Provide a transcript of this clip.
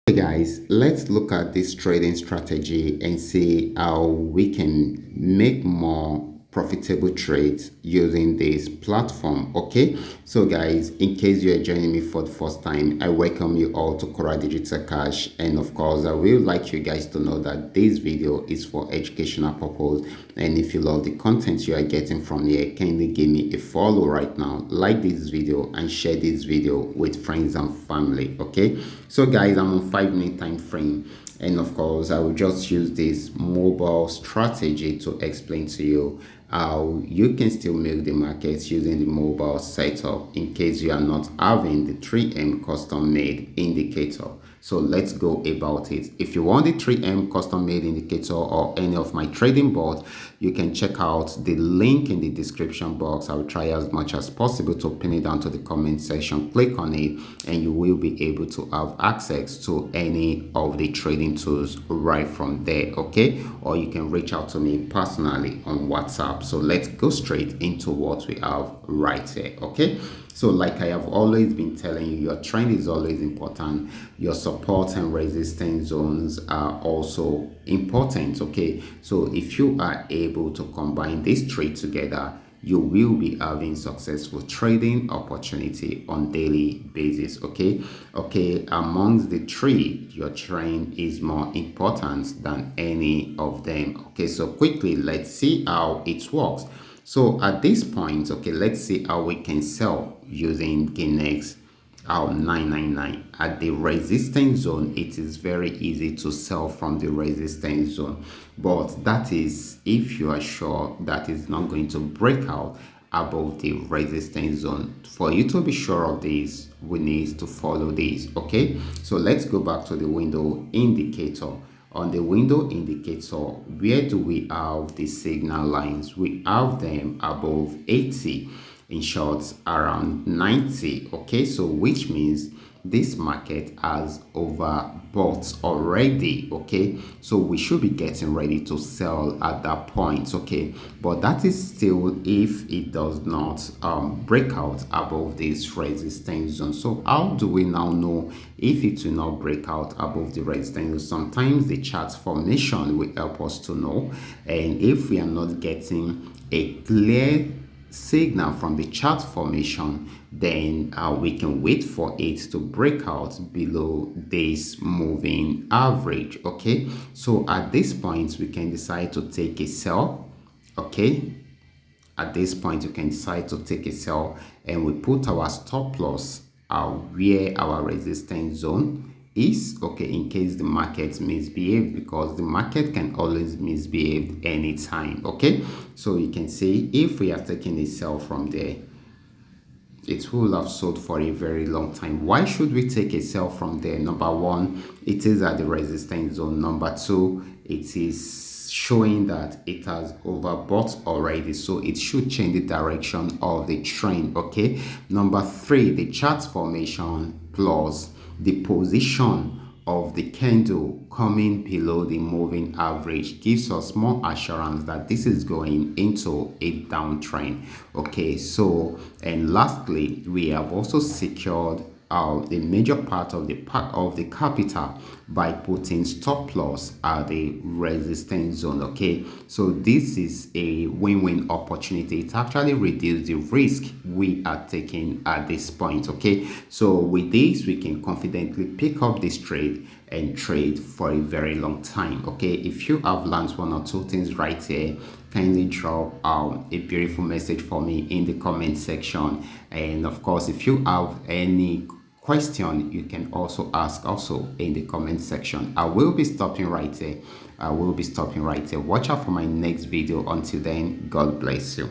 Hey guys, let's look at this trading strategy and see how we can make more profitable trades using this platform. Okay, so guys, in case you are joining me for the first time, I welcome you all to Qora Digital Cash, and of course I will like you guys to know that this video is for educational purpose, and if you love the content you are getting from here, kindly give me a follow right now, like this video and share this video with friends and family. Okay, so guys, I'm on 5 minute time frame, and of course I will just use this mobile strategy to explain to you how you can still milk the markets using the mobile setup in case you are not having the 3M custom made indicator. So let's go about it. If you want the 3M custom made indicator or any of my trading boards, you can check out the link in the description box. I will try as much as possible to pin it down to the comment section. Click on it and you will be able to have access to any of the trading tools right from there. Okay, or you can reach out to me personally on WhatsApp. So let's go straight into what we have right here. Okay, so like I have always been telling you, your trend is always important. Your support and resistance zones are also important. Okay, so if you are able to combine these three together, you will be having successful trading opportunity on daily basis. Okay, amongst the three, your trend is more important than any of them. Okay, so quickly let's see how it works. So at this point, okay, let's see how we can sell using Ginex 999 at the resistance zone. It is very easy to sell from the resistance zone, but that is if you are sure that it's not going to break out above the resistance zone. For you to be sure of this, we need to follow this. Okay, so let's go back to the window indicator. On the window indicator, where do we have the signal lines? We have them above 80, in short around 90. Okay, so which means this market has overbought already. Okay, so we should be getting ready to sell at that point. Okay, but that is still if it does not break out above this resistance zone. So how do we now know if it will not break out above the resistance zone? Sometimes the chart formation will help us to know, and if we are not getting a clear signal from the chart formation, then we can wait for it to break out below this moving average. Okay, so at this point we can decide to take a sell. Okay, at this point you can decide to take a sell, and we put our stop loss where our resistance zone is. Okay, in case the market misbehave, because the market can always misbehave anytime. Okay, so you can see if we are taking a sell from there, it will have sold for a very long time. Why should we take a sell from there? Number one, it is at the resistance zone. Number two, it is showing that it has overbought already, so it should change the direction of the trend. Okay, number three, the chart formation plus the position of the candle coming below the moving average gives us more assurance that this is going into a downtrend. Okay, so and lastly, we have also secured the major part of the capital by putting stop loss at the resistance zone. Okay, so this is a win-win opportunity. It actually reduces the risk we are taking at this point. Okay, so with this we can confidently pick up this trade and trade for a very long time. Okay, if you have learned one or two things right here, kindly drop a beautiful message for me in the comment section. And of course, if you have any question, you can also ask also in the comment section. I will be stopping right there. Watch out for my next video. Until then, God bless you.